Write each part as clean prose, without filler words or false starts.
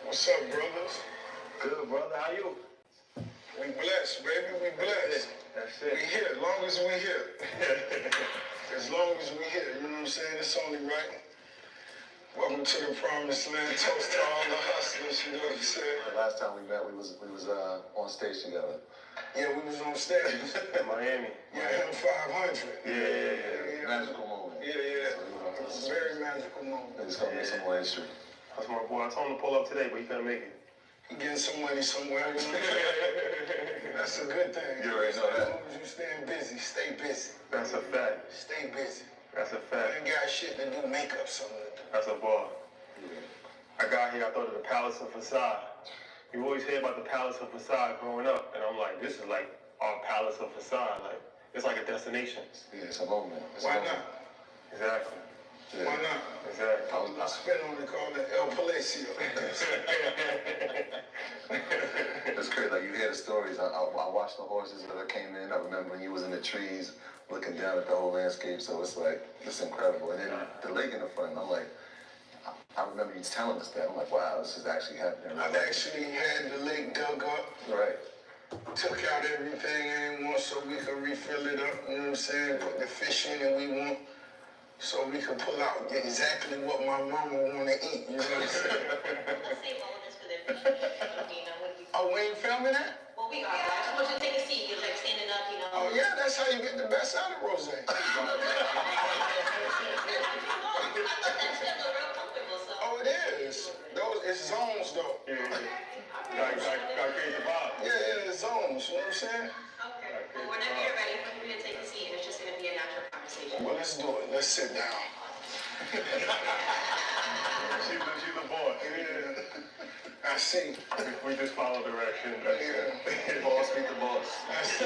What's up, brothers? Good, brother. How you? We blessed, baby. We blessed. That's it. We here, as long as we here. As long as we here, you know what I'm saying? It's only right. Welcome to the promised land. Toast to all the hustlers, you know what I'm saying? The last time we met, we was on stage together. Yeah, we was on stage. In Miami. Yeah, him 500. Yeah. Magical moment. Yeah. It was a very magical moment. He's gonna make some more history. That's my boy. I told him to pull up today, but he couldn't make it. He getting some money somewhere, you know? That's a good thing. You already know that. As long as you staying busy, stay busy. That's a fact. Stay busy. That's a I fact. ain't got shit to do, makeup something to do. That's a ball. Yeah. I got here, I thought of the Palace of Versailles. You always hear about the Palace of Versailles growing up, and I'm like, this is like our Palace of Versailles. Like, it's like a destination. Yeah, it's a moment. Why not? Exactly. Yeah. Why not? Exactly. I spent on it called it El Palacio. It's crazy. Like you hear the stories. I watched the horses that came in. I remember when you was in the trees, looking down at the whole landscape. So it's like it's incredible. And then the lake in the front. I'm like, I remember you telling us that. I'm like, wow, this is actually happening. I've actually had the lake dug up. Right. Took out everything anymore so we could refill it up. You know what I'm saying? Put the fish in that we want. So we can pull out exactly what my mama want to eat, you know what I'm saying? Let's save all of this for the Oh, we ain't filming that? Well, we are. I just want you to take a seat. You're like standing up, you know. Oh, yeah, that's how you get the best out of rosé. I thought that's real comfortable, so. Oh, it is. It's zones, though. Yeah. Got create the vibe. Yeah, it's zones, you know what I'm saying? Okay. Well, whenever you're ready, for you to take a seat, and it's just going to be a natural conversation. Well, let's do it. Let's sit down. She's the boss. Yeah. I see. We just follow direction. Yeah. Boss meet the boss. I see.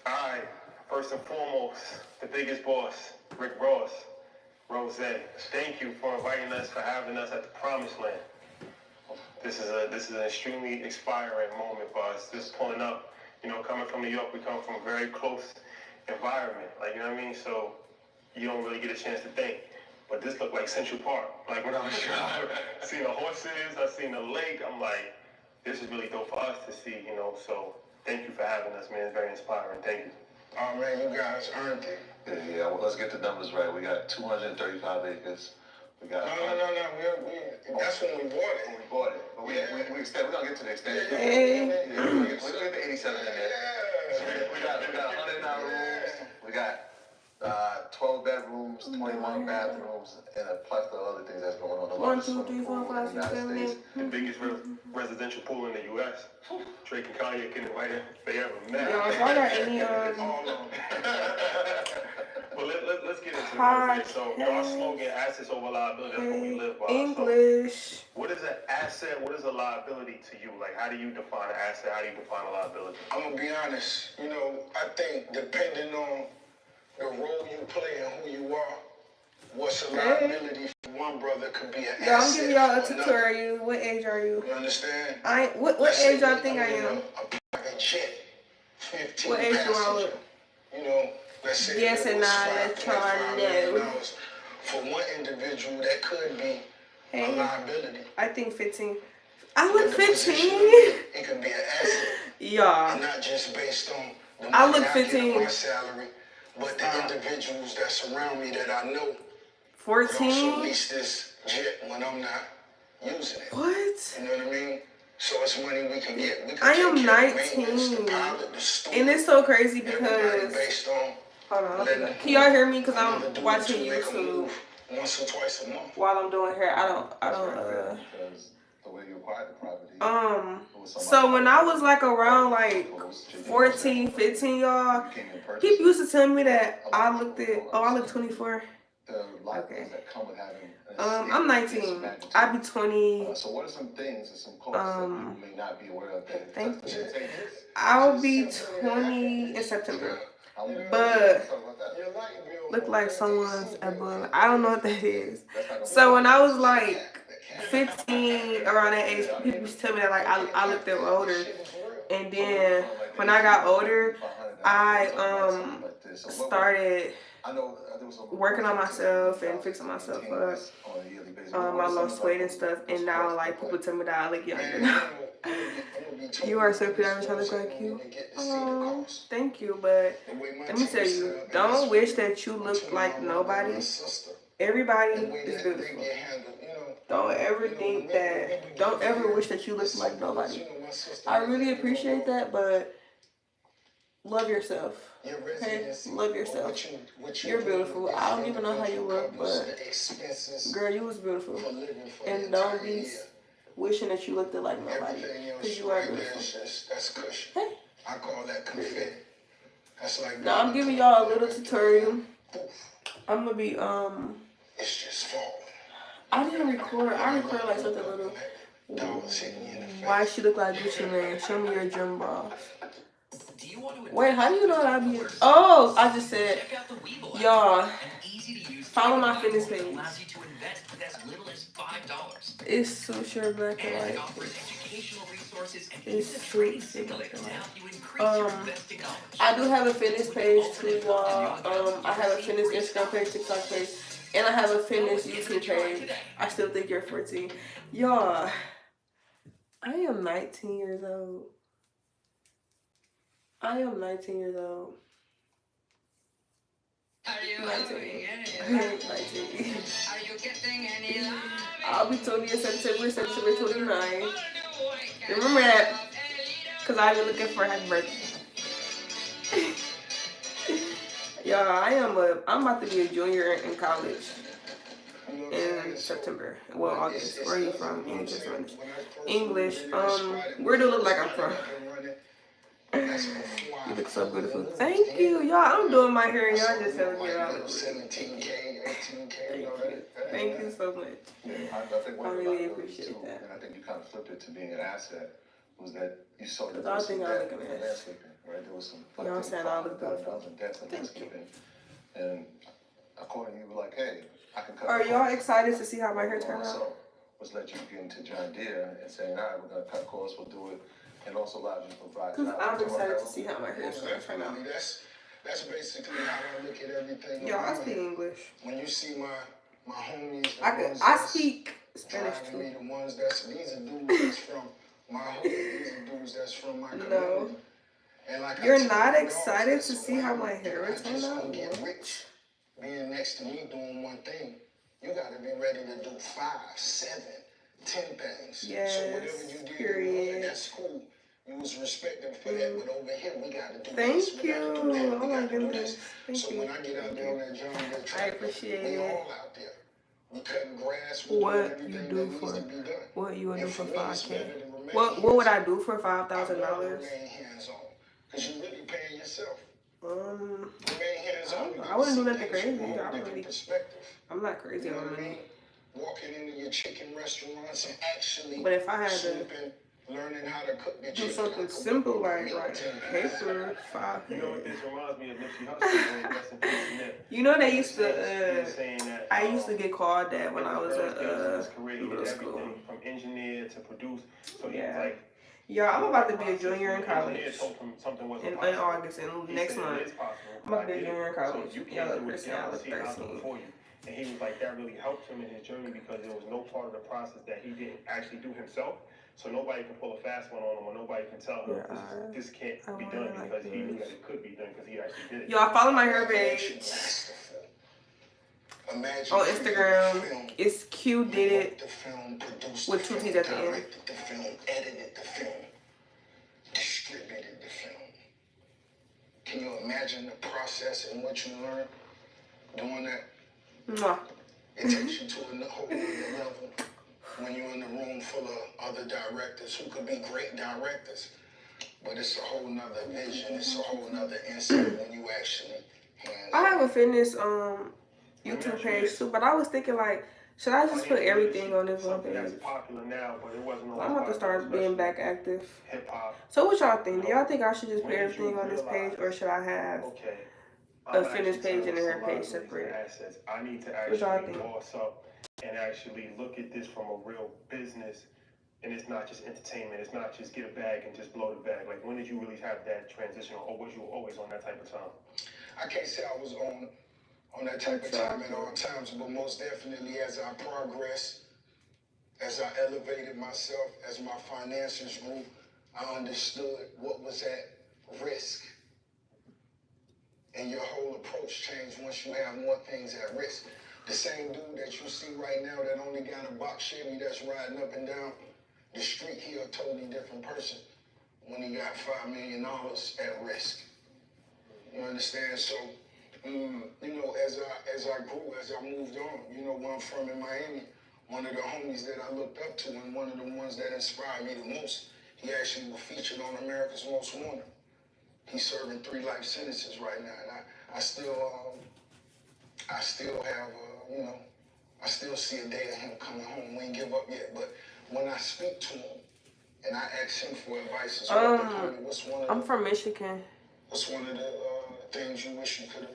Alright, first and foremost, the biggest boss, Rick Ross, Rose. Thank you for inviting us, for having us at the Promised Land. This is an extremely inspiring moment for us. Just pulling up, you know, coming from New York, we come from a very close environment, like, you know what I mean? So you don't really get a chance to think. But this looked like Central Park. Like when I was driving, seeing the horses, I seen the lake, I'm like, this is really dope for us to see, you know, so thank you for having us, man. It's very inspiring. Thank you. Oh, man, you guys earned it. Yeah. Well, let's get the numbers right. We got 235 acres. We got. No. That's when we bought it. When we bought it. But we extend. We're gonna get to the extension. Yeah. We're gonna get the 87 in there. Yeah. We got 109 rooms. We got 12 bedrooms, 21 bathrooms, and a plethora of other things that's going on. 1, 2, 3, 4, 5, 6, 7, 8. The biggest residential pool in the U.S. Drake and Kanye can invite if they ever met. Yo, if y'all got any All of them. Well, let's get into it. So, our slogan, assets over liability, that's what we live by. English. So, what is an asset? What is a liability to you? Like, how do you define an asset? How do you define a liability? I'm going to be honest. You know, I think depending on the role you play and who you are, what's a liability for one brother could be an asset. Yo, I'm giving y'all a for another. tutorial. What age are you? You understand? What age y'all think I am? A private jet, 15 What age do I passenger. look? You know, let's say Yes it and was nah, let's try $5.5 million. no. For one individual, that could be a Hey, liability. I think 15. I look In the position 15. It could be an asset. Y'all. And not just based on the I money look I get 15. on my salary, but the individuals that surround me that I know would also 14? lease this jet when I'm not using it. What? You know what I mean? So it's money we can get. We can I take am care of maintenance, 19. the pilot, the steward, And it's so crazy everybody because... based on Hold on. letting them Can y'all hear me? Because another I'm dude watching to make a YouTube move once or twice a month. while I'm doing hair. I don't Because the way you acquired the property. So when I was like around like 14, 15, y'all, people used to tell me that I look 24. Okay. I'm 19. I'll be 20. So what are some things and some costs that you may not be aware of? Thank you. I'll be 20 in September. But look like someone's above. I don't know what that is. So when I was like 15, around that age, people used to tell me that like I looked up older. And then when I got older, I started working on myself and fixing myself up. I lost weight and stuff, and now like people tell me that I look younger now. You are so pretty. I wish I look like you. Oh, thank you, but let me tell you, don't wish that you look like nobody. Everybody is beautiful. Don't ever think that. Don't ever wish that you look like nobody. I really appreciate that, but love yourself. Okay, love yourself. You're beautiful. I don't even know how you look, but girl, you was beautiful. And don't be wishing that you looked like nobody, because you are beautiful. Hey. I call that confetti. That's like. Now I'm giving y'all a little tutorial. I'm gonna be It's just falling. I didn't record. I recorded like something little. Why she look like Gucci Man? Show me your gym bras. Wait, how do you know that I be? Oh, I just said, y'all, follow my fitness page. It's so sure black and white. It's sweet black and white. I do have a fitness page too, y'all. I have a fitness Instagram page, TikTok page, and I have a fitness YouTube page. I still think you're 14. Y'all, I am 19 years old. I am 19 years old. Are you 19. having any 19. Are you getting any love? I'll be 20 in September 29. Remember that, because I've been looking for a happy birthday. Y'all, I'm about to be a junior in college in September. Well, August. Where are you from? English or Spanish? English. Where do it look like I'm from? You look so beautiful. Thank you, y'all. I'm doing my hair, and y'all just telling me I look good. Thank you so much. I really appreciate that. And I think you kind of flipped it to being an asset. Was that you saw that I think I look in good. landscaping, right? There was some. Y'all said I look beautiful. Thank you. And according, you were like, hey, I can cut. Are y'all excited to see how my hair turned out? Was let you get into John Deere and saying, all right, we're gonna cut costs, we'll do it. And also allowed you to provide. Because I'm excited to see how my hair is going to turn out. That's basically how I look at everything. Y'all, I speak English. When you see my homies, I speak Spanish too. The ones these are dudes that's from my hood. These are dudes that's from my community. No. And like you're not excited to see how my hair will turn out? Get rich being next to me doing one thing. You got to be ready to do 5, 7, 10 things. Yes, so whatever you do, period. That's cool. You was respected for that, but over here we gotta do Thank this. you. Oh my goodness. Thank so you. when I get out there on that John Deere track, I appreciate we it. all out there. We cutting grass. What you do for? What you would do for $5,000? What would I do for $5,000? Remain hands-on, cause you really paying yourself. Remain hands-on. I wouldn't do nothing crazy. I'm not crazy on money. Walking into your chicken restaurants and actually. But if I had to learning how to cook the do something simple like paper, You know what this reminds me of? Nipsey Hussle. You know they used to. I used to get called that when I was at middle school. From engineer to produce. So yeah. Yo, I'm about to be a junior in college in August and next month. I'm about to be a junior in college. Y'all look Christian. I look 13. And he was like, that really helped him in his journey because there was no part of the process that he didn't actually do himself. So nobody can pull a fast one on him, or nobody can tell him this can't be done because he knew that it could be done because he actually did it. Y'all follow my hair page on Instagram. It's Qdiditt with 2 T's at the end. The film, edited the film, distributed the film. Can you imagine the process in which you learn doing that? Mwah. It takes you to a whole other level. When you're in a room full of other directors who could be great directors, but it's a whole nother vision, it's a whole nother insight when you actually I have a fitness YouTube page too, but I was thinking like, should I just put everything on this one page? I'm about to start being back active. So what y'all think? Do y'all think I should just put everything on this page, or should I have a fitness page and a hair page separate? I need to What y'all actually think? boss up and actually look at this from a real business, and it's not just entertainment. It's not just get a bag and just blow the bag. Like, when did you really have that transition, or was you always on that type of time? I can't say I was on on that type of time at all times. But most definitely, as I progressed, as I elevated myself, as my finances grew, I understood what was at risk. And your whole approach changed once you have more things at risk. The same dude that you see right now that only got a box Chevy that's riding up and down the street, he a totally different person when he got $5 million at risk. You understand? So, you know, as I grew, as I moved on, you know, where I'm from in Miami, one of the homies that I looked up to and one of the ones that inspired me the most, he actually was featured on America's Most Wanted. He's serving 3 life sentences right now, and I still have, you know, I still see a day of him coming home. We ain't give up yet, but when I speak to him and I ask him for advice as well, what's one of I'm from Michigan. What's one of the things you wish you could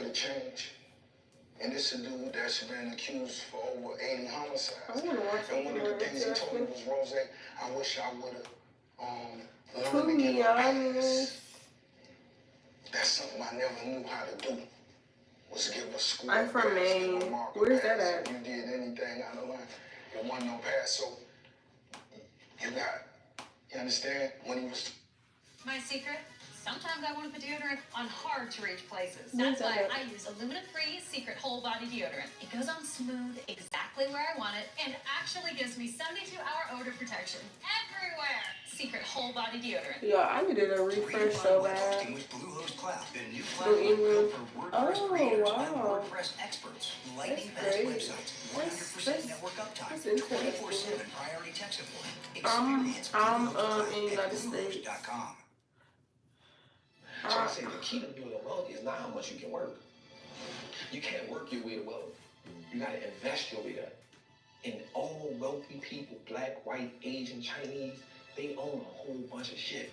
have changed? And this is a dude that's been accused for over 80 homicides. And one of the things he told me was, Rose, I wish I would have learned to give up past. That's something I never knew how to do. Was give a school. I'm from Maine. Where's that at? If you did anything out of line, it wasn't no pass. So you understand? When he was. My secret? Sometimes I want to put deodorant on hard-to-reach places. That's why I use aluminum-free Secret Whole Body Deodorant. It goes on smooth, exactly where I want it, and actually gives me 72-hour odor protection everywhere. Secret Whole Body Deodorant. Yeah, I needed a refresh so bad. New England. Oh, wow. That's great. That's interesting. I'm in the United States. So I say the key to being wealthy is not how much you can work. You can't work your way to wealth. You gotta invest your way there. And all wealthy people, black, white, Asian, Chinese, they own a whole bunch of shit.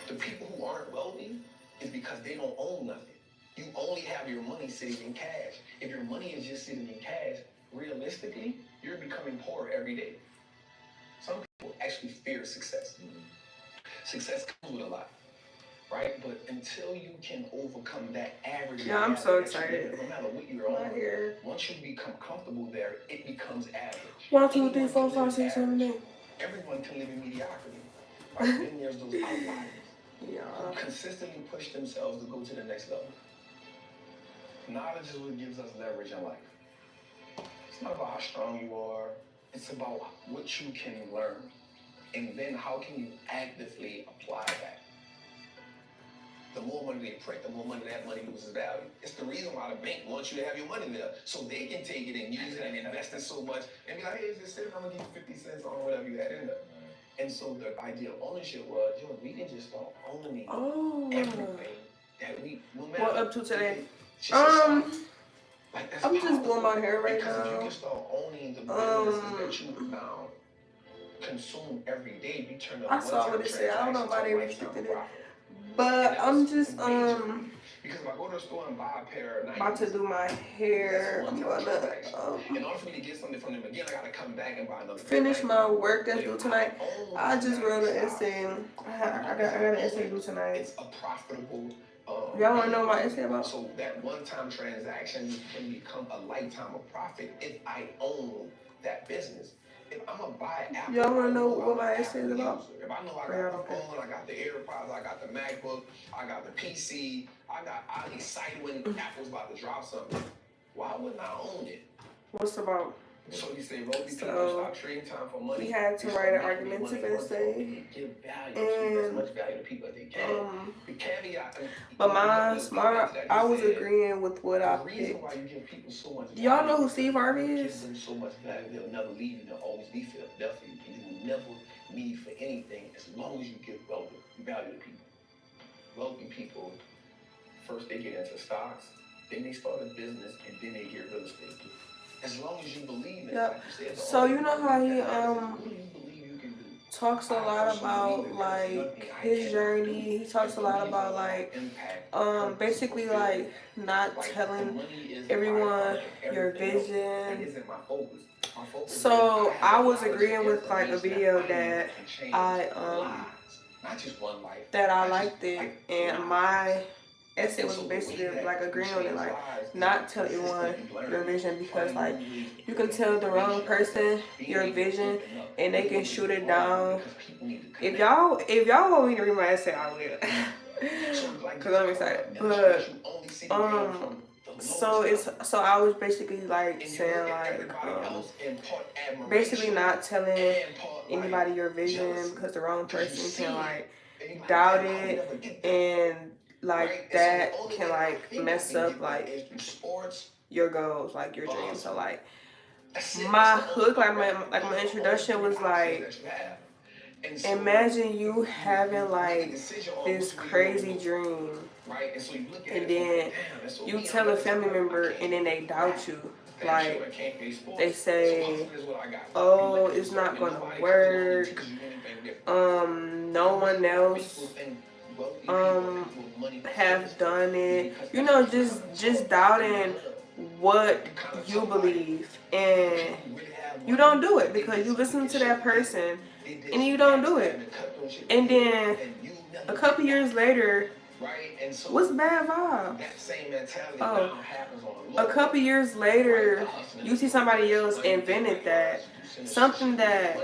The people who aren't wealthy is because they don't own nothing. You only have your money sitting in cash. If your money is just sitting in cash, realistically, you're becoming poor every day. Some people actually fear success. Success comes with a lot, right? But until you can overcome that average, yeah, I'm so excited. No matter what you're on, once you become comfortable there, it becomes average. 1, 2, 3, 4, 5, 6, 7, 8. Everyone can live in mediocrity. Right? Then there's those outliers who consistently push themselves to go to the next level. Knowledge is what gives us leverage in life. It's not about how strong you are. It's about what you can learn. And then how can you actively apply that? The more money they print, the more money that money loses value. It's the reason why the bank wants you to have your money there. So they can take it and use it and invest in so much and be like, hey, just sit, I'm gonna give you 50 cents on whatever you had in there. And so the idea of ownership was, yo, we can just start owning everything that we, no matter what up to today? Like, I'm just doing my hair right because now. if you can start owning the businesses that you now consume every day, you turn I saw what it said. I don't know why they restricted it. But I'm just because if I go to the store and buy a pair of about to do my hair. I'm gonna in order for me to get something from them again, I gotta come back and buy another. finish my work that's due tonight. I just wrote an essay. I got an essay due tonight. It's a profitable. Y'all wanna know my essay about? So that one-time transaction can become a lifetime of profit if I own that business. If I'm gonna buy Apple, y'all wanna know what my essay is about? If I know I got the phone, I got the AirPods, I got the MacBook, I got the PC, I'm excited when Apple's about to drop something. Why wouldn't I own it? What's about? So you say wealthy people stop trading time for money. We had to write an argumentative essay, give value, as much value to people as they can. The caveat, but I was agreeing with what I picked. Y'all know who Steve Harvey is? Give them so much value, they'll never leave you. They'll always be Philadelphia, and you will never need for anything as long as you give value to people. Wealthy people, first they get into stocks, then they start a business, and then they get real estate. As long as you believe in it, like you said, so you know how he talks a lot about like his journey. He talks a lot about like basically like not telling everyone your vision. So I was agreeing with like a video that I not just one life. that I liked it, and my essay was basically like agreeing on it, like not tell anyone your vision, because like you can tell the wrong person your vision and they can shoot it down. If y'all want me to read my essay, I will. Cause I'm excited. But so I was basically like saying like basically not telling anybody your vision, because the wrong person can like doubt it, and like that can like mess up like your goals, like your dreams. So like my hook, like my introduction was like, imagine you having like this crazy dream, and then you tell a family member and then they doubt you. Like they say, oh, it's not gonna work. No one else have done it. You know, just doubting what you believe, and you don't do it because you listen to that person and you don't do it. And then a couple years later, what's bad vibe? Oh, a couple years later, you see somebody else invented that, something that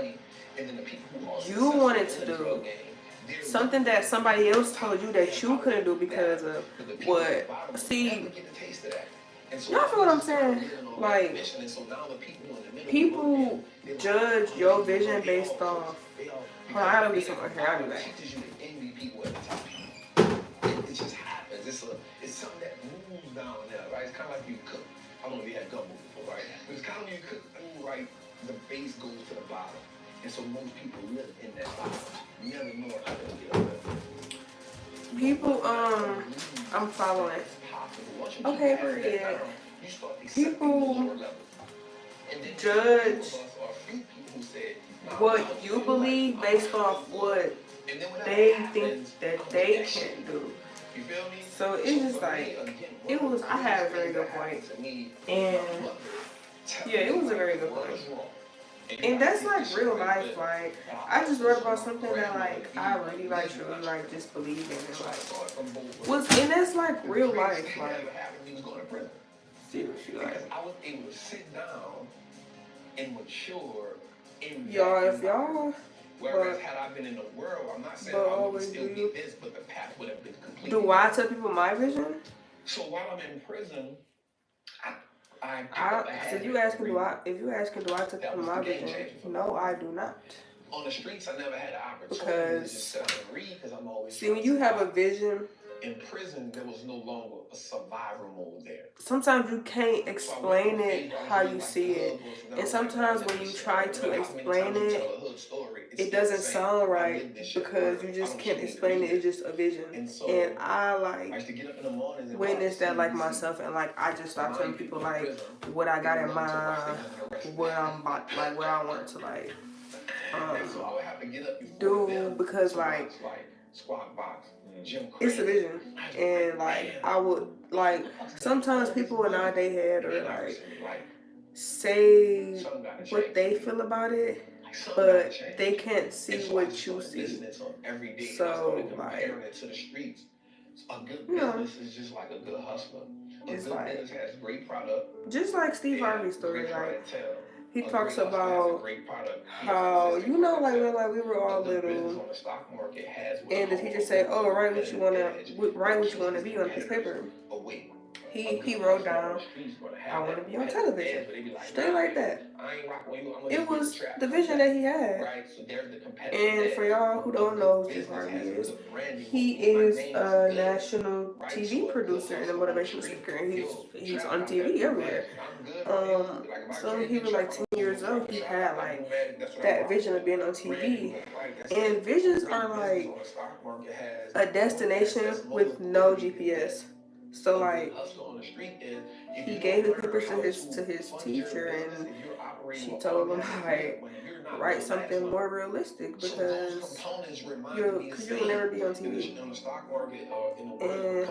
you wanted to do, something that somebody else told you that you couldn't do because of what. See, y'all feel what I'm saying? Like, people judge your vision based off. Hold on, I gotta get something here. I'll be back. It just happens. It's something that moves down there, right? It's kind of like you cook. I don't know if you had gumbo before, right? But it's kind of like you cook food, right? The base goes to the bottom. And so most people live in that bottom. You never know how to get up there. People, I'm following. Okay, period. People judge what you believe based off what they think that they can do. So it's just like, I had a very good point. And yeah, it was a very good point. And that's like real life. Like, I just wrote about something that like I really like truly like just believe in, and like and that's like real life. Like, seriously, like, I was able to sit down and mature in y'all, if y'all, whereas had I been in the world, I'm not saying I would still be this, but the path would have been completely. Do I tell people my vision? So while I'm in prison, if you asking do I tell people my vision? No, I do not. On the streets, I never had an opportunity Because to just sit and read because I'm always. See, when you have a vision. In prison, there was no longer a survivor mode there. Sometimes you can't explain it how you see it. And sometimes when you try to explain it, it doesn't sound right because you just can't explain it. It's just a vision. And I like witness that like myself, and like I just start telling people like what I got in mind, where I'm about, like where I want to like do, because like it's a vision. And like I would like sometimes people in our day head or like say what they feel about it, but they can't see what you see. So like, you know, is just like a good hustler. It's like has great product. Just like Steve Harvey's story, like he talks about how, you know, like when we were all little, and the teacher said, "Oh, write what you wanna be on his paper." He wrote down, "I want to be on television," straight like that. It was the vision that he had. And for y'all who don't know who Steve Harvey is, he is a national TV producer and a motivational speaker, and he's on TV everywhere. So he was like 10 years old. He had like that vision of being on TV, and visions are like a destination with no GPS. So like, he gave the papers to his teacher, and she told him like, write something more realistic because you'll never be on TV. And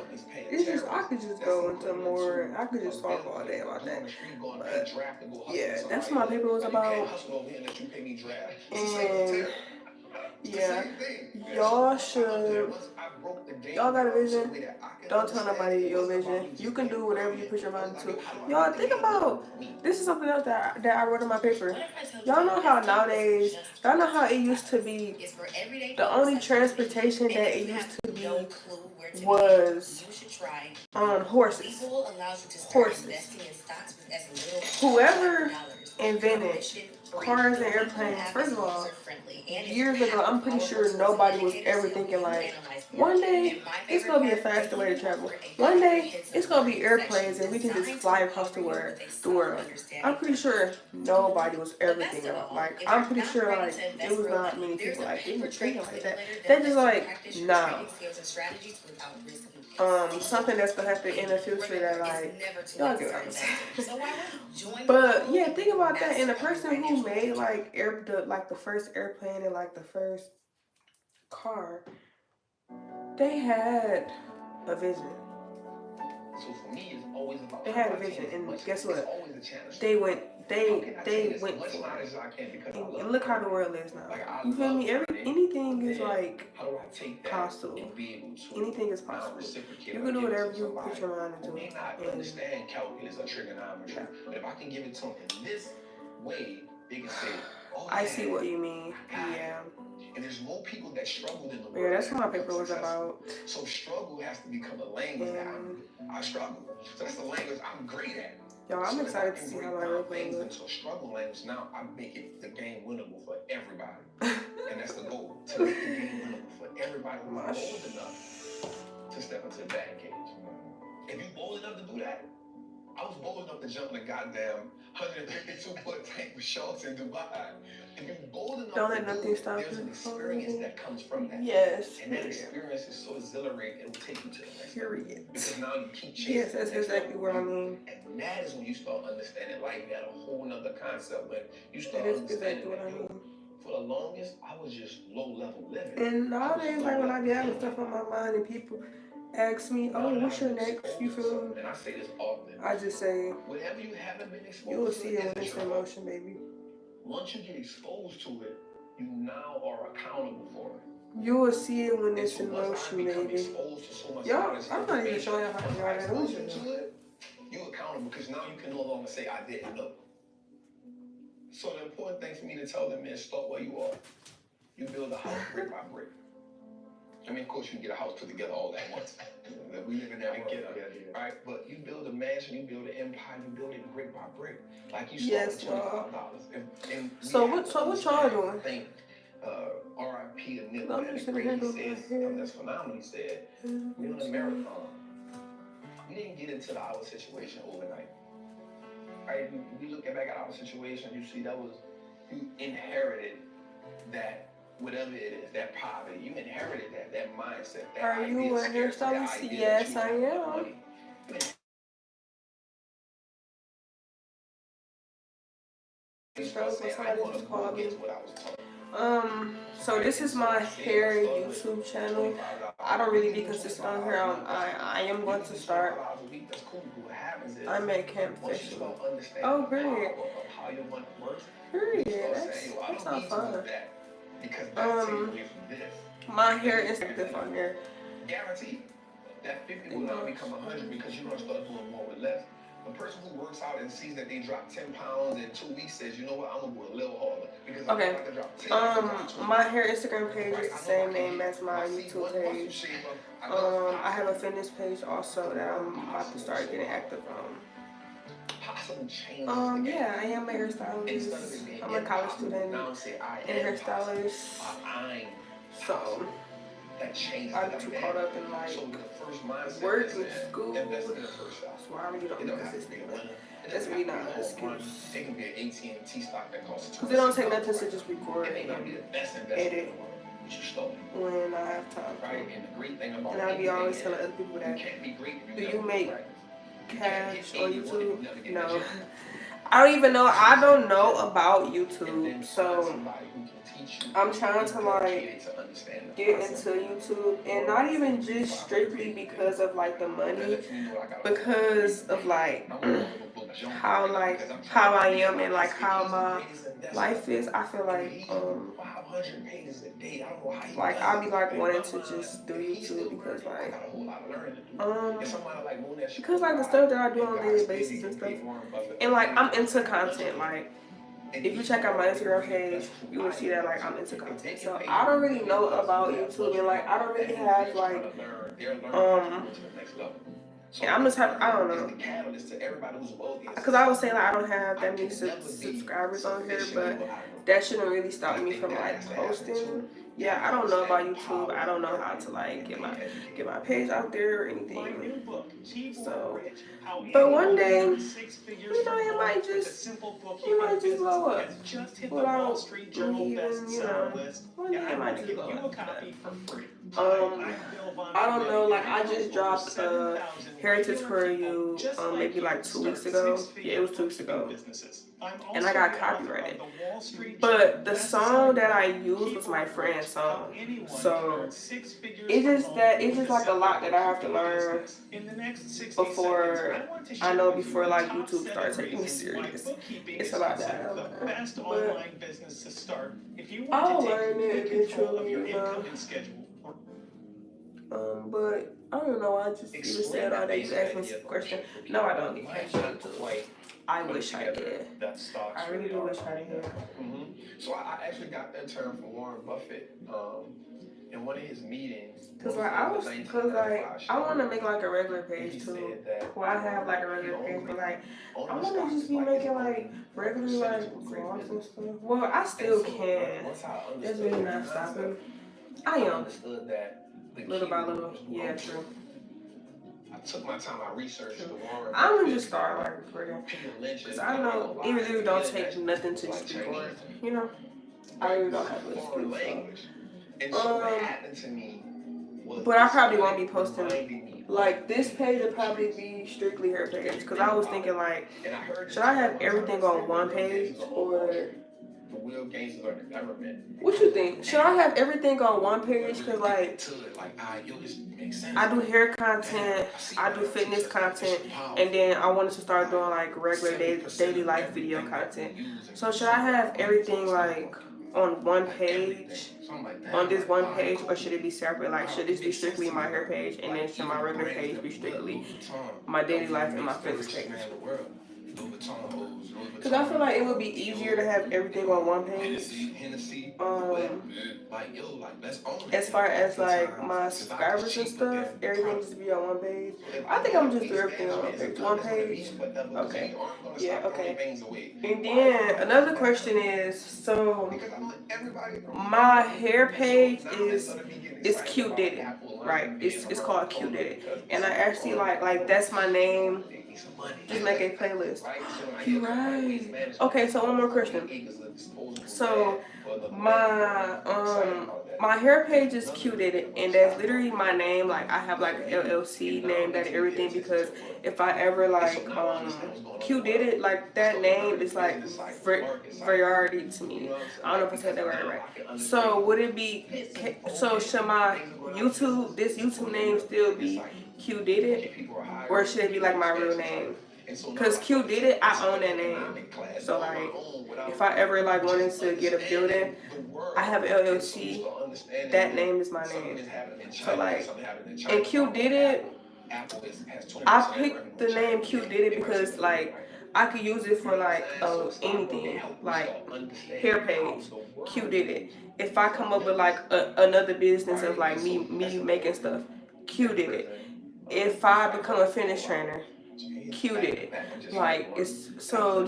it's just, I could just go into more, I could just talk all day about that. But yeah, that's what my paper was about. And Yeah. Y'all should. Y'all got a vision. Don't tell nobody your vision. You can do whatever you put your mind to. Y'all think about this is something else that I wrote in my paper. Y'all know how nowadays, y'all know how it used to be. The only transportation that it used to be was horses. Horses. Whoever invented cars and airplanes, first of all, years ago, I'm pretty sure nobody was ever thinking like, one day it's gonna be a faster way to travel. One day it's gonna be airplanes and we can just fly across the world. I'm pretty sure nobody was ever thinking like, I'm pretty sure like it was not many people like they were thinking like that. They're just like, nah. Something that's gonna happen in the future that like y'all get what I'm saying. But yeah, think about that. And the person who made like the first airplane and like the first car, they had a vision. So for me, it's always about they had a vision, and guess what? They went for it. And look how the world is now. You feel me? Anything is like possible. Anything is possible. You can do whatever you put your mind into. I may not understand calculus or trigonometry, but if I can give it to them in this way, they can say, "Oh, I see what you mean." Yeah. And there's more people that struggle in the world. Yeah, that's what my paper was about. So struggle has to become a language that I struggle. So that's the language I'm great at. Yo, I'm excited to see how my airplane looks. So struggle language now, I make it the game winnable for everybody. And that's the goal, to make the game winnable for everybody who's old enough to step into the batting cage. If you're bold enough to do that, I was bold enough to jump in a goddamn 152-foot tank with sharks in Dubai. If you're bold enough, don't let nothing stop you. There's an experience that comes from that. Yes. And that experience is so exhilarating, it will take you to the next level. Because now you keep chasing. Yes, that's exactly what I mean. And that is when you start understanding life at a whole nother concept. When you start that is understanding exactly what I mean. For the longest, I was just low-level living. And nowadays, like when I be having stuff on my mind and people ask me, "Oh, what's your next?" You feel me? And I say this often. I just say, whatever you haven't been exposed to, you will see it when it's in motion, baby. Once you get exposed to it, you now are accountable for it. You will see it when it's in motion, baby. Yo, I'm not even showing you how to draw that motion. You're accountable because now you can no longer say, "I didn't know." So the important thing for me to tell them is start where you are. You build a house brick by brick. I mean, of course, you can get a house put together all at once. We live in that world, right? But you build a mansion, you build an empire, you build it brick by brick. Like you start with $25. So what y'all doing? I think R.I.P. to Nip, man, he says, that's phenomenal. He said, we're on a marathon. We didn't get into our situation overnight. Right? We look back at our situation, you see you inherited that. Whatever it is, that poverty, you inherited that mindset. That are you a hairstylist? Yes, I am. So this is my hair YouTube channel. I don't really be consistent on here. I am going to start. I'm at Camp Fishing. Oh, great. Period. That's not fun. My hair is active on there. Guaranteed that 50 will now become 100 because you're gonna start doing more with less. The person who works out and sees that they drop 10 pounds in 2 weeks says, you know what, I'm gonna go a little harder because I'm about to drop 10 my hair Instagram page is the same name as my YouTube page. I have a fitness page also that I'm about to start getting active on. Yeah, I am a hairstylist. I'm a college student and a hairstylist. So I'm too caught up in like work and school. That's why I'm really not consistent. That's really not an excuse. Because it don't take nothing to just record and edit when I have time. And I'll be always telling other people that, do you make cash on YouTube? No. I don't even know. I don't know about YouTube. So I'm trying to like get into YouTube, and not even just strictly because of like the money, because of like how like how I am and like how my life is, I feel like I'll be like wanting to just do YouTube because like the stuff that I do on a daily basis and stuff, and like I'm into content. Like if you check out my Instagram page, you will see that like I'm into content. So I don't really know about YouTube, and like I don't really have like and I'm the type, I don't know, because I would say like I don't have that many subscribers on here, but that shouldn't really stop me from like posting. Yeah, I don't know about YouTube. I don't know how to like get my page out there or anything. So, but one day, it might just blow up without me even, one day it might just blow up. I don't know, like I just dropped a heritage for you maybe like 2 weeks ago. Yeah, it was 2 weeks ago. And I got copyrighted. But the song that I used was my friend's song. So it's just like a lot that I have to learn before like YouTube starts taking me serious. It's a lot that I gotta learn. But I'll learn it eventually, but I don't know. I just said all that. You asked me some question. No, I don't get cash on YouTube. I wish I did. I really do wish I did. So I actually got that term from Warren Buffett in one of his meetings. Cause I want to make like a regular page too. Well, I have like a regular page, but like I want to just be making like regular like vlogs and stuff. Well, I still can. That's really not stopping. I am. Little by little. Yeah, true. I took my time. I researched the Warren. I'm gonna just start like recording, cause I know it really don't take nothing to just record. I really don't have to speak. But I probably won't be posting. Like this page will probably be strictly her page, cause I was thinking like, should I have everything on one page or? What you think? Should I have everything on one page? Cause like, I do hair content, I do fitness content, and then I wanted to start doing like regular daily life video content. So should I have everything like on one page, on this one page, or should it be separate? Like, should this be strictly my hair page, and then should my regular page be strictly my daily life and my fitness page? Because I feel like it would be easier to have everything on one page. As far as like my subscribers and stuff, everything just be on one page. I think I'm just do everything on one page. Okay. Yeah, okay. And then another question is, so my hair page is Qdiditt, right? It's called Qdiditt, and I actually like that's my name. Just make a playlist. You right. Okay, so one more question. So my hair page is Qdiditt, and that's literally my name. Like I have like an LLC name, that everything, because if I ever like Qdiditt, like that name is like variety to me. I don't know if I said that right. So would it be? So should my this YouTube name still be Qdiditt, or should it be like my real name? Cause Qdiditt, I own that name. So like, if I ever like wanted to get a building, I have LLC. That name is my name. So like, and Qdiditt, I picked the name Qdiditt because like I could use it for like anything, like hair page, Qdiditt. If I come up with like another business of like me making stuff, Qdiditt. If I become a fitness trainer, Qdiditt. Like it's so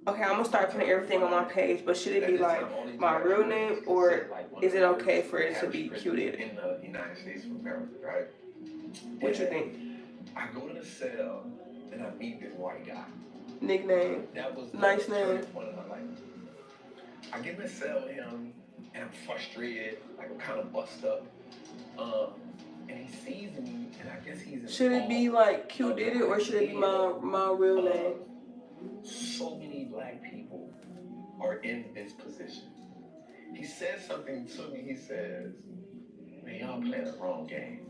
okay, I'm gonna start putting everything on my page, but should it be like my real name, or is it okay for it to be Qdiditt? What you think? I go to the cell and I meet this white guy. Nickname. Nice name. I get in the cell with him and I'm frustrated, like I'm kind of bust up. And he sees me, and I guess he's. Should it be like Qdiditt, or should it be my real name? So many black people are in this position. He says something to me. He says, "Man, y'all playing the wrong game."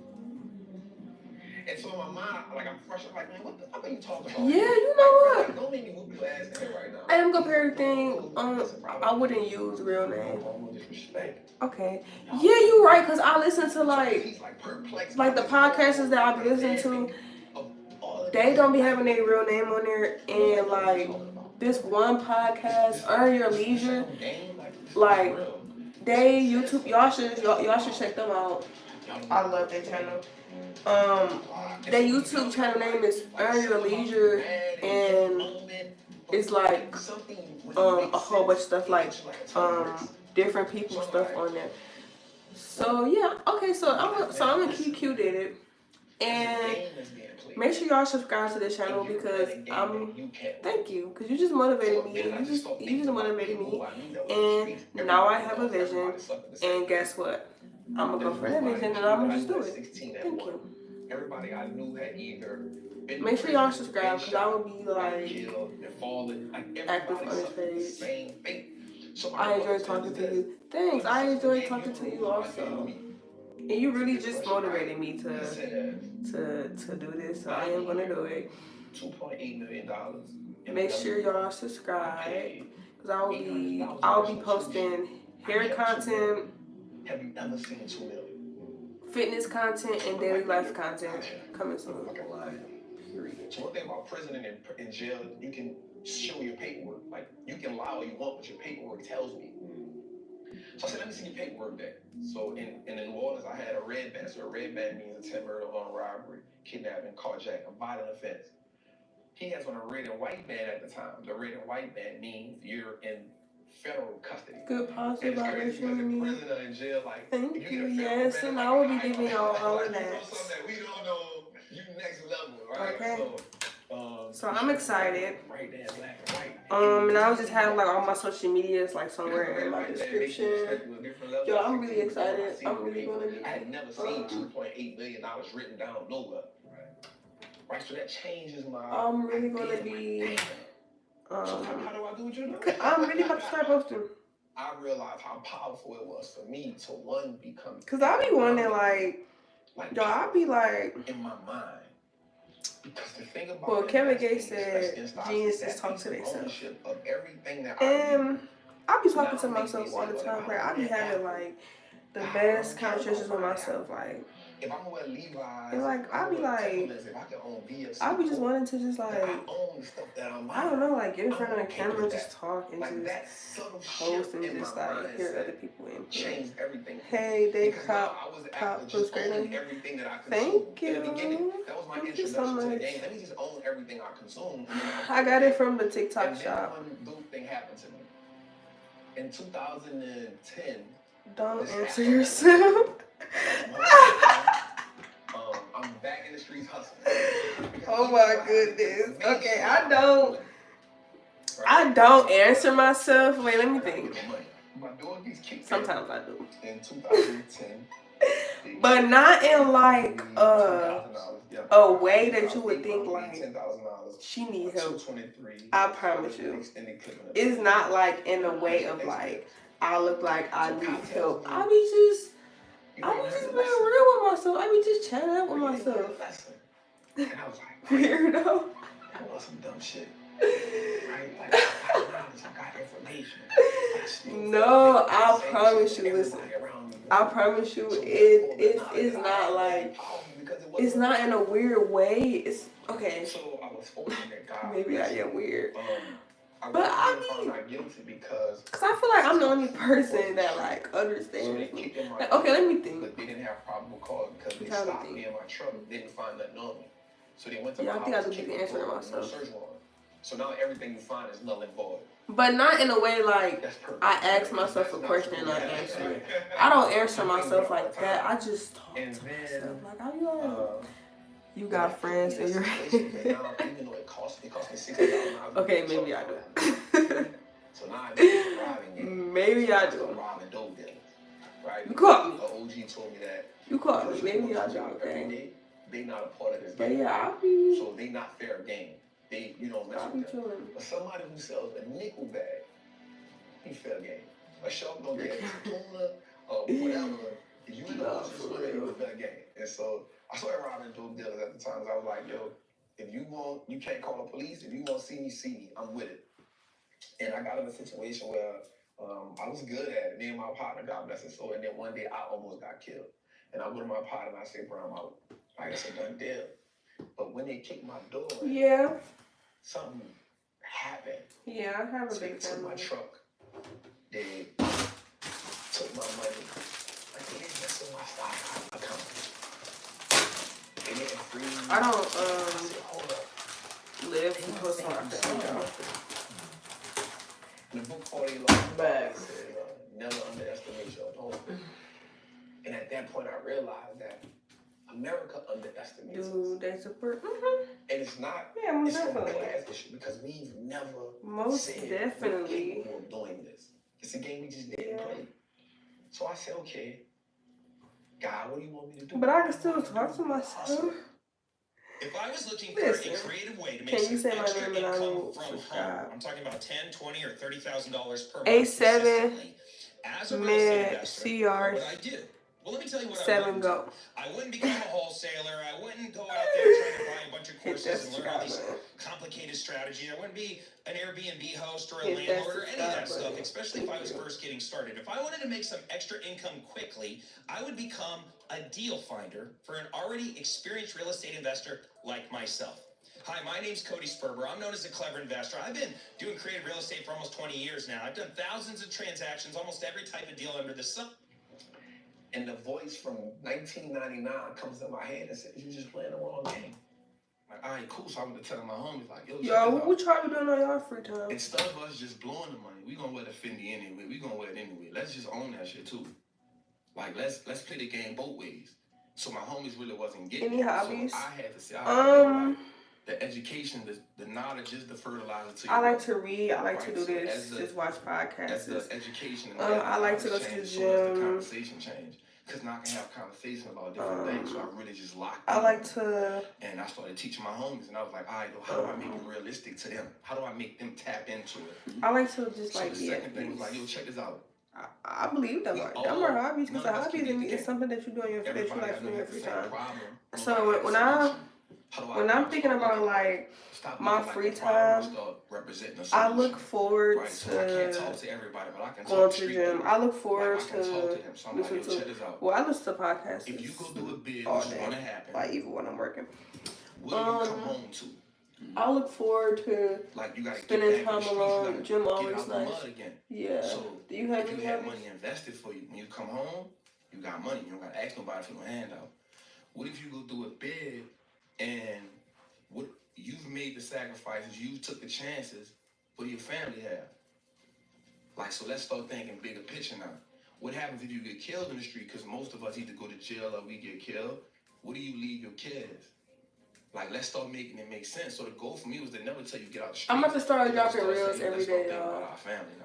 And so in my mind, like I'm fresh. I'm like, man, what the fuck are you talking about? Yeah, you know Like, what? don't make me whoop your ass in here right now. I am gonna put everything I wouldn't use real name. No disrespect. Okay. Yeah, you right, cause I listen to like the podcasters that I be listening to. They don't be having their real name on there, and like this one podcast, Earn Your Leisure, like they YouTube. Y'all should check them out. I love their channel. Their YouTube channel name is Earn Your Leisure, and it's like a whole bunch of stuff like different people stuff on there. So yeah, okay. So I'm gonna keep Qdiditt, and make sure y'all subscribe to this channel because thank you, because you just motivated me. You just motivated me, and now I have a vision. And guess what? I'm gonna go for that vision, and I'm gonna just do it. Thank you. Everybody I knew had either make sure y'all subscribe because I will be like active on this page. I enjoy talking to you. Thanks. I enjoy talking to you also. And you really just motivated me to do this, so I am gonna do it. $2.8 million. Make sure y'all subscribe because I'll be posting hair content, have you ever seen 2 million? Fitness content, and daily life content coming soon. So one thing about prison and in jail, you can show your paperwork. Like, you can lie all you want, but your paperwork tells me. So I said, let me see your paperwork then. So in New Orleans, I had a red band. So a red band means attempt murder, armed robbery, kidnapping, carjacking, violent offense. He has on a red and white band at the time. The red and white band means you're in federal custody. Good positive vibration in me. In jail, like, thank you, yes, and I will be giving y'all all of that. We don't know, you next level, right? Okay. So I'm excited. Right there, black and white. And I'll just have like all my social medias like somewhere in my description. Yo, I'm really excited. I'm really gonna be. I had never seen $2.8 million written down nowhere. Right, so that changes my. I'm really gonna be. So how do I do what you're doing? I'm really about to start posting. I realized how powerful it was for me to become. Cause I be wondering like, yo, I be like. In my mind. Because the thing about well, Kevin Gates said geniuses talk to themselves. And I be talking to myself all the time. Like I be having like the best conversations with myself. Like. If I'm gonna wear Levi's, and like I be like, I be just wanting to just like, I don't know, like get in front of the camera and just talk and just post and just like hear other people input. Hey, they cop was great on you. Thank you. Thank you so much. I got it from the TikTok shop. In 2010. Don't answer yourself. I'm back in the streets hustling. Oh my goodness. Okay, I don't answer myself. Wait, let me think. Sometimes I do. In 2010. But not in like a way that you would think like she need help. I promise you. It's not like in a way of like I look like I need help. I be just being real with myself. I be just chatting up with myself. And I was like, weirdo. I want some dumb shit. Right? Like, I got information. No, I promise you, listen. I promise you, it's not like, it's not in a weird way. It's, okay. So I was fortunate, God. Maybe I am weird. But I mean, because I feel like I'm the only person that like understands me. Like, okay, let me think. But they didn't have probable cause because they stopped me in my truck. They didn't find nothing on me. So they went to my house. I think I could be answering myself. So now everything you find is null and void. But not in a way like I ask myself a question and I answer it. I don't answer myself like that. I just talk to myself. Like, I be like, you got friends in your head. Okay, maybe I do. Maybe I do. You caught me. You caught me. Maybe I do. Okay. They not a part of this game. But yeah, I'll be. So they not fair game. They, you don't mess with them. But somebody who sells a nickel bag, he fair game. A shark don't get tuna or whatever. If you know what's fair game. And so I started robbing dope dealers at the time. I was like, yo, if you want, you can't call the police. If you want to see me, I'm with it. And I got in a situation where I was good at it. Me and my partner, God bless his soul. And then one day I almost got killed. And I go to my partner and I say, bro, I'm out. Like, it's a done deal. But when they kicked my door in, Yeah. something happened. Yeah, I have a So big they took my family. truck. They took my money. Like, they didn't mess with my stock account. They didn't freeze. I don't I said, hold up. live too close to my family. The book 40 law But said, never underestimate your opponent. And at that point, I realized that America underestimates us. do they support? And it's not, Yeah, most it's from a definitely. class issue because we've never Most said definitely. we're capable of doing this. It's a game we just didn't play. So I said, okay, God, what do you want me to do? But I can still talk to myself. If I was looking for Listen, a creative way to make can you some say my extra name and I income will from home, subscribe? I'm talking about $10,000, $20,000, or $30,000 per month A7 consistently. As a real estate Med investor, CR what would I do? Well, let me tell you what I 7 wouldn't go. do. I wouldn't become a wholesaler. I wouldn't go out there trying to buy a bunch of Hit that courses and learn all these subscribe complicated strategies. I wouldn't be an Airbnb host or a Hit that landlord or any of that subscribe stuff, button. especially if I was first getting started. If I wanted to make some extra income quickly, I would become a deal finder for an already experienced real estate investor like myself. Hi, my name's Cody Sperber. I'm known as the Clever Investor. I've been doing creative real estate for almost 20 years now. I've done thousands of transactions, almost every type of deal under the sun. And the voice from 1999 comes in my head and says, you just playing the wrong game. Like, all right, cool. So I went to tell my homies, like, yo, check Yo, this out. what y'all be doing on y'all free time? Instead of us just blowing the money, we gonna wear the Fendi anyway. We gonna wear it anyway. Let's just own that shit too. Like, let's play the game both ways. So my homies really wasn't getting Any it. hobbies? So I had to say, like, the education, the knowledge is the fertilizer to your I like growth. to read. I like to do So this. as the- Just watch As podcasts. the education and I like to go to the change, so does the gym. conversation change. Because now I can have conversations about different things. So I really just locked I in. like to. And I started teaching my homies, and I was like, all right, how do I make it realistic to them? How do I make them tap into it? I like to just So like the second thing was like, yo, check this out. I believe them. We Them all- are hobbies because none a of us hobby can beat the is game. something that you do in your that you Everybody like got to do in your the free same time. problem. So Nobody when has a I solution. How do when I'm start thinking about looking- like stop my looking like free the problem, time, start representing a I solution. look forward Right, so I can't talk to to everybody, but I can going talk to the street gym. people. I look forward Like, I can talk to to them. So I'm like, yo, listen check to. this out. Well, I listen to podcasts If you go do a bid, all which is day, gonna happen, like even when I'm working. what do you come home to? I look forward to Like, you gotta spending get back in time the streets, you alone. gotta Gym get always out the nice. mud again. Yeah. So Do you have if any you had hobbies? money invested for you, when you come home, you got money. You don't gotta ask nobody for no handout. What if you go do a bid and what you've made the sacrifices, you took the chances, what do your family have? Like, so let's start thinking bigger picture now. What happens if you get killed in the street? Because most of us either go to jail or we get killed. What do you leave your kids? Like, let's start making it make sense. So the goal for me was to never tell you get out the street. I'm about to start dropping Let's reels saying, every let's start day, thinking y'all. about our family now.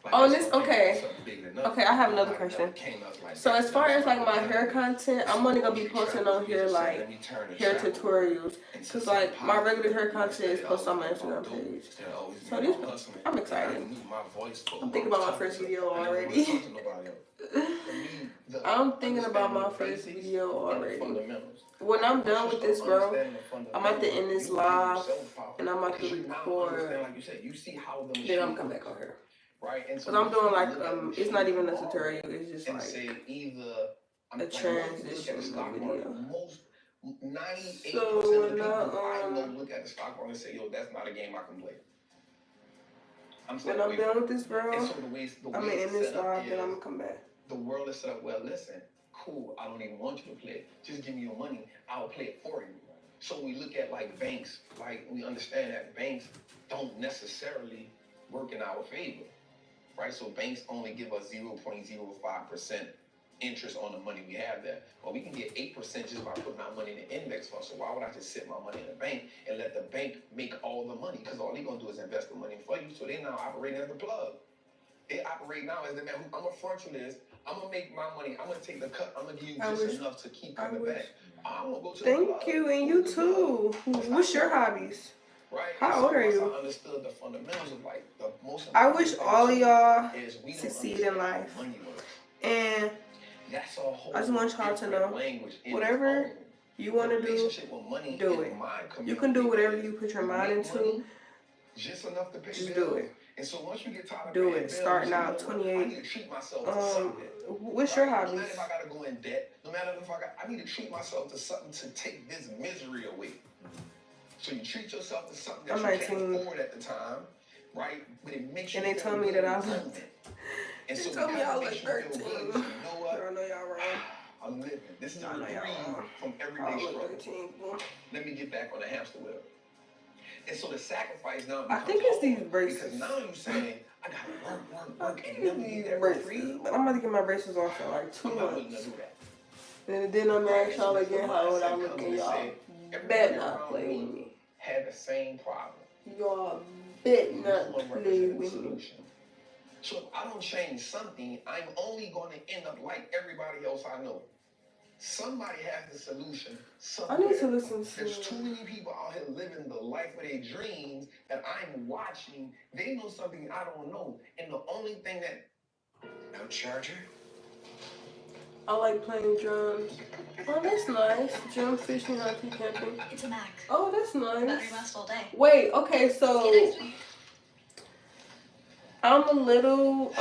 Like, Oh, let's this start thinking okay. about something bigger than us. Okay, I have another Like, question. that came to us like So that. as far That's as like why my we hair did it. content, I'm So only gonna we be travel, posting on we here just said, like let me turn the hair travel tutorials. into Cause something like my regular positive. hair content is Instead posted on my of Instagram always being page. instead of always So being these, about hustling. I'm And I excited. knew my voice spoke. I'm thinking I about was my first talking to- video I didn't wanna already. talk to nobody else. For me, the I'm thinking about my understanding first the basics video and the already. fundamentals. When I'm Once done you with start this, bro, understanding the I'm about to end this fundamentals, you live, yourself power. and I'm about to Because you now record. understand, like you said, you see how the Then I'm machine come back works, on here. right? And so Cause I'm you doing can't like look at the it's not machine even a tomorrow tutorial. It's just and like say either a like most people look at the transition stock video. market. Most 98% So of the when people I I know look at the stock market and say, "Yo, that's not a game I can play." I'm when staying I'm away done from with this, it. bro, And so the way I'm gonna it's end this set up live. Then I'm is gonna come back. the world is set up. Well, listen, cool. I don't even want you to play it. Just give me your money. I'll play it for you. So we look at like banks. Like we understand that banks don't necessarily work in our favor, right? So banks only give us 0.05% interest on the money we have there. But we can get 8% just by putting our money in the index fund. So why would I just sit my money in the bank and let the bank make all the money? Because all they're gonna do is invest the money for you. So they now operating as the plug. They operate now as the man who I'm gonna front you this. I'm gonna make my money. I'm gonna take the cut. I'm gonna give you I just wish- enough to keep I coming wish- back. I want to go to the Thank plug. you, and Who you the too. plug? What's your hobbies? Right? How And so old are once you? I understood the fundamentals of like the most I important wish thing all to of me y'all is we don't succeed in understand how life. money works. And That's a whole I just want y'all to different know, language in whatever its own. you want to do, relationship with money do in it. my You can do community whatever is you put your you mind make into. money just enough to pay Just bills. do it. And so once you get tired of Do paying it. bills, Starting you know out what? I 28. need to treat myself to something. What's your No hobbies? matter if I gotta go in debt, no matter if I need to treat myself to something to take this misery away. So you treat yourself to something that I'm you can't 19. afford at the time, right? But it makes you And they feel told me good that I in the was. moment. And They so told me because I it was makes like you feel 13. good, you say, you know what? I know y'all wrong. I'm living. This is a I know y'all reprieve wrong. from I everyday was struggle. 13. Boy. Let me get back on the hamster wheel. And so the sacrifice now I becomes think it's these hard braces. because now you're saying, I gotta work, and These never get that for free. braces. But I'm about to get my braces off in like 2 I'm not willing to months. do that. And then I'm gonna ask y'all So the again how old I mindset look, comes and to y'all say, bet everybody not around play me with me. had the same problem. Y'all bet This not one play represents the with me. solution. So if I don't change something, I'm only going to end up like everybody else I know. Somebody has the solution I somewhere. need to listen There's to. too many people out here living the life of their dreams that I'm watching. They know something I don't know. And the only thing that... No charger? I like playing drums. Oh, that's nice. Drum fishing, auntie camping. It's a Mac. Oh, that's Battery nice. lasts all day. Wait, okay, See so you next week. I'm a little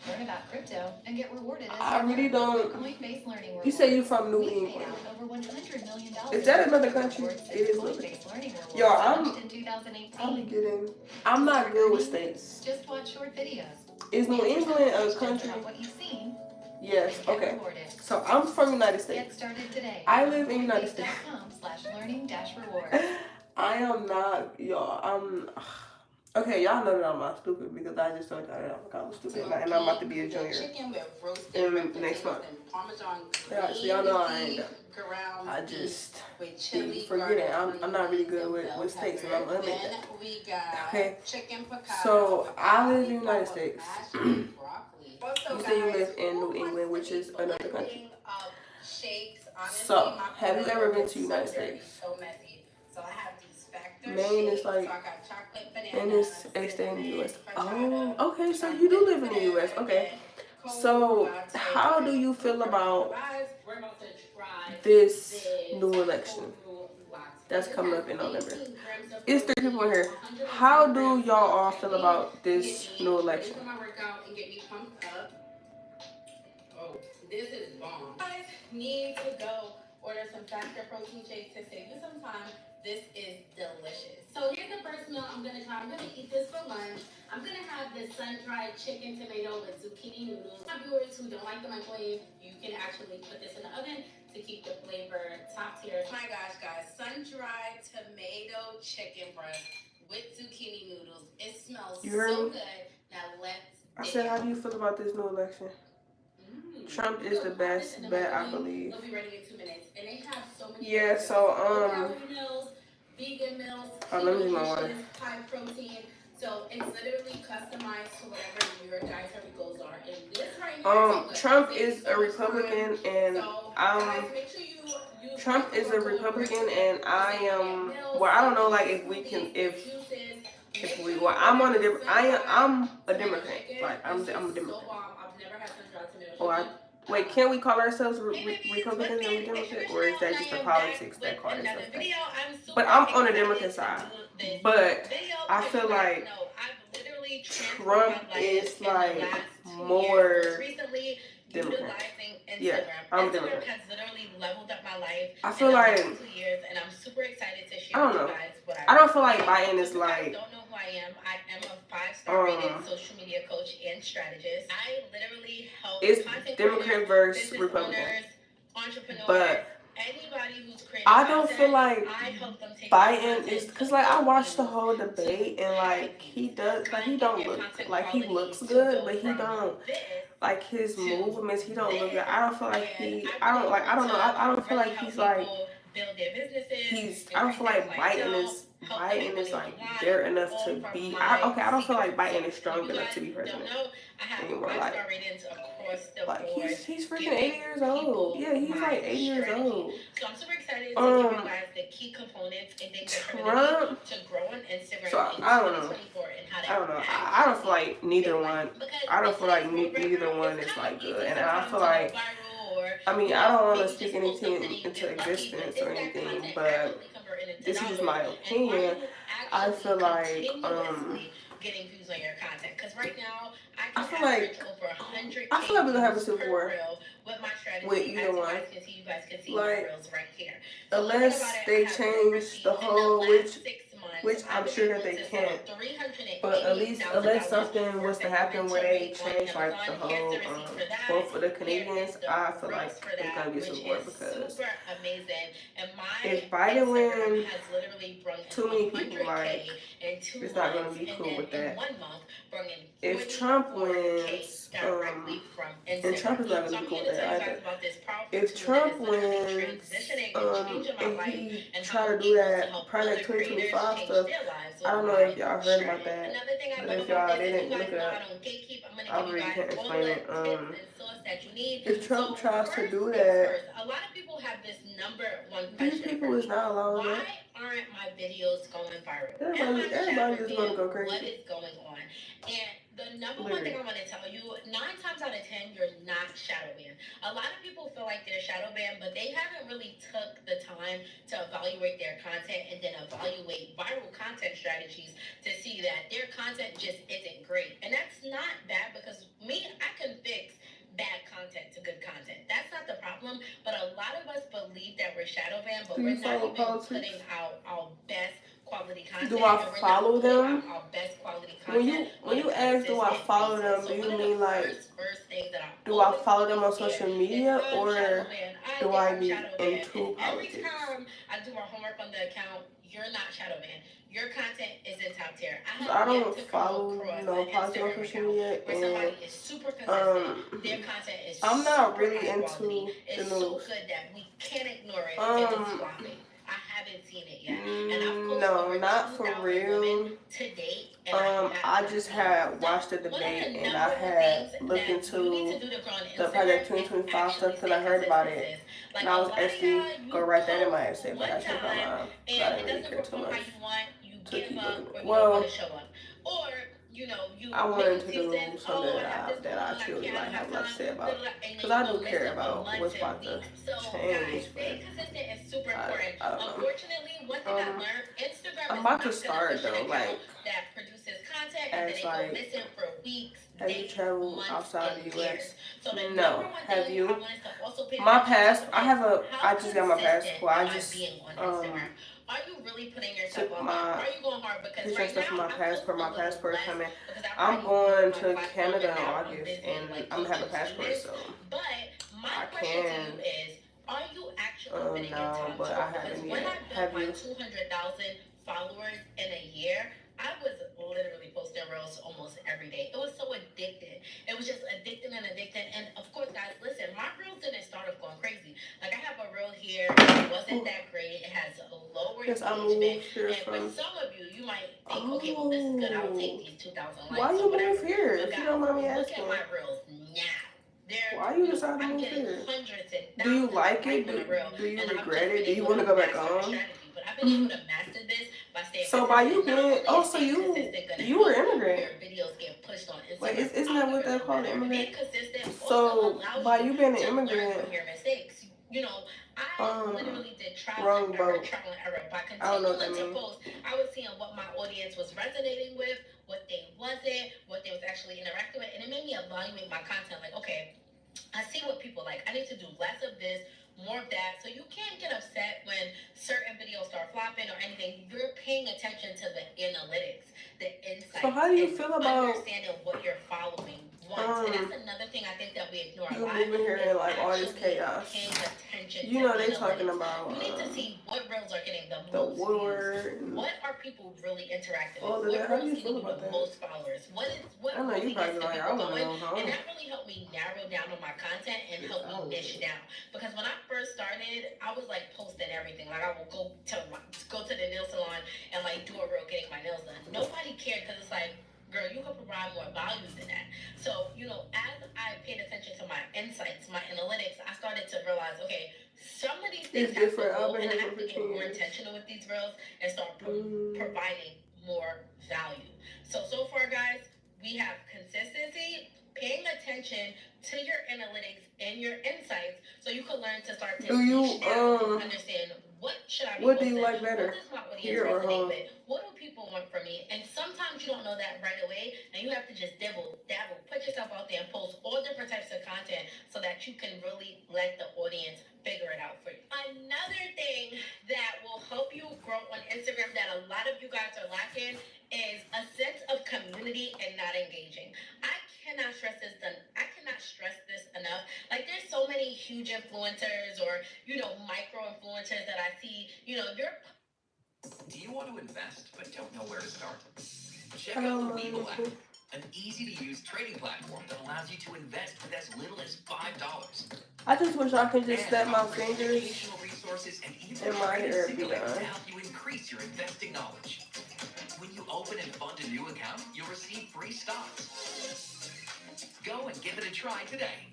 Learn about crypto and get rewarded as I you really learn. don't. Coinbase Learning You Rewards. say you're from New We paid England. out over $100 million. Is that another in country? rewards It since is another Coinbase Learning Rewards Yo, launched in 2018. I'm not Start good with earning, states. Just watch short videos. Is New Answer England some a questions country? about what you've seen. Yes, Get okay. rewarded. So I'm from United Get States. started today. I live in United States. Coinbase.com/learning-rewards. I am not, y'all. Okay, y'all know that I'm not stupid because I just told y'all that I'm kind of stupid, and I'm about to be a junior in next month. Yeah, so y'all know I ain't. I just be forgetting. I'm not really good with states, and I'm gonna admit that. Okay, so I live in the United States. You say you live in New England, which is another country. So, have you ever been to the United States? Maine is like, and it's a state in the U.S. Oh, okay, so you do live in the U.S. Okay. So, how do you feel about this new election that's coming up in November? It's 3 people in here. How do y'all all feel about this new election? This is bomb. You guys need to go order some factor protein shakes to save you some time. This is delicious. So here's the first meal I'm gonna try. I'm gonna eat this for lunch. I'm gonna have this sun-dried chicken tomato with zucchini noodles. My viewers who don't like the microwave, you can actually put this in the oven to keep the flavor top tier. Oh my gosh, guys, sun-dried tomato chicken breast with zucchini noodles. It smells so good. Now let's. I said, how do you feel about this new election? Trump is the best bet, I believe. It'll be ready in 2 minutes. And they have so many Yeah, so, meals, vegan meals, let me do my water. high protein. So it's literally customized to whatever your dietary goals are. And this right here Trump is a Republican, and make sure you use Trump is a Republican, and I am. Well, I don't know, like if we can, if we. Well, I'm on a different. I'm a Democrat. Like I'm a Democrat. Wait, can we call ourselves Republicans and Democrats, or is that just the politics that call themselves that? But I'm on the Democrat side. But I feel like Trump is like more Democrat. Yeah, I'm a Democrat. I feel like I don't know. I don't feel like Biden is like. I am a 5-star rated social media coach and strategist. I literally help It's Democrat versus Republican. Entrepreneurs, but anybody who's creating I don't feel like I help them take Biden is, cause like I watched the whole debate and like he don't look like he looks good, but he don't like his movements. He don't look good. I don't feel like I don't know. I don't feel like he's like. I don't feel like Biden is like there enough to be. I don't feel like Biden is strong enough to be president anymore. Like he's freaking 80 years old. Yeah, he's like 80 years old. So I'm super excited to give you guys the key components and things Trump. to grow on Instagram. So I don't know. I don't feel like neither one. I don't feel like neither one is like good, and I feel like I mean, I don't want to speak anything into existence or anything, but this is just my opinion. I feel like, getting views on your content, because right now I feel like we're gonna have a civil war with either one. Like, unless they change the whole, which I'm sure that they can't. But at least unless something was to happen where they change like the whole vote for the Canadians, I feel like it's gonna be civil war because if Biden wins, too many people like it's not gonna be cool with that. If Trump wins, and Trump is not gonna be cool with that either. If Trump wins, and he try to do that Project 2025 stuff, I don't know if y'all heard about that, but if y'all didn't, look it up. I really can't explain it. If Trump tries to do that, these people is not allowing it. Why aren't my videos going viral? Everybody is gonna go crazy. What is going on? And the number one thing I want to tell you, 9 times out of 10, you're not shadow banned. A lot of people feel like they're shadow banned, but they haven't really took the time to evaluate their content and then evaluate viral content strategies to see that their content just isn't great. And that's not bad, because I can fix bad content to good content. That's not the problem, but a lot of us believe that we're shadow banned, but we're not even putting out our best quality content. Do I follow them? Our best quality content. When you ask do I follow them, do you mean like do I follow them on social media, or do I be into politics? Every time I do our homework on the account, you're not shadow banned. Your content is in top tier. I don't follow politics on social media, and I'm not really into the news. It's so good that we can't ignore it and it's flopping. I haven't seen it yet. And no, not for real. To date, I just had watched the debate, and I had looked into the Project 2025 stuff because I heard about it. And I was actually gonna write that in my essay, but I changed my mind. I didn't really care too much to keep looking. Well, I wanted to do something that I truly like have a lot to say about, because I do care about what's about to change. But I don't know. I'm about to start though, like, as like, have you traveled outside the U.S.? No. Have you? My I just got my passport. I just took my picture and stuff from my passport. My passport coming. I'm going to Canada in August, and I'm gonna have a passport, so I can. No, but I haven't yet. Have you? 200,000 followers in a year. I was literally posting reels almost every day. It was so addicted. It was just addicting. And of course, guys, listen, my reels didn't start off going crazy. Like, I have a reel here. It wasn't that great. It has a lower engagement. And for some of you, you might think, okay, well, this is good. I'll take these 2,000 likes. Why you move here? If you don't mind me look asking. at my reels now. Why you decided to move here? Do you like it? Do you regret it? Do you want to go back on? I've been able to master this by staying so by you being, so you were immigrant. Like, isn't that what they're called, immigrant? So by you being an immigrant, literally did trial wrong and error, boat. trial and error. By I don't know what continuing that to means. post, I was seeing what my audience was resonating with, what they wasn't, what they was actually interacting with, and it made me evaluate my content. Like, okay, I see what people like. I need to do less of this, more of that. So you can't get upset when certain videos start flopping or anything. You're paying attention to the analytics, the insights. So how do you feel about understanding what you're following wants? And that's another thing I think that we ignore a you lot. moving here in like all this chaos? Paying attention You to know they analytics. talking about You need to see what reels are getting the the most Woodward. views. What are people really interacting All with? of that. What How do you reels feel getting about the that? most followers? What I know you really probably gets the like, I people want to going? know, huh? And that really helped me narrow down on my content and help me niche down. Because when I first started, I was like posting everything. Like, I would go to the nail salon and like do a reel getting my nails done. Nobody cared, because it's like, girl, you can provide more value than that. So, as I paid attention to my insights, my analytics, I started to realize, okay, some of these things have to go, and I have to get more intentional with these reels and start providing more value. So far, guys, we have consistency, paying attention to your analytics and your insights so you can learn to start to Do you understand what should I be what do you posting? like better? What does my audience Here or resonate home? with? What do people want from me? And sometimes you don't know that right away, and you have to just dabble, put yourself out there and post all different types of content so that you can really let the audience figure it out for you. Another thing that will help you grow on Instagram that a lot of you guys are lacking is a sense of community and not engaging. I cannot stress this enough. Like, there's so many huge influencers or, micro influencers that I see, you're. Do you want to invest but don't know where to start? Check I out don't the know. Webull app, an easy-to-use trading platform that allows you to invest with as little as $5. I just wish I could just And snap it my offers fingers educational resources and even and my trading hair be simulator done. to help you increase your investing knowledge. When you open and fund a new account, you'll receive free stocks. Go and give it a try today.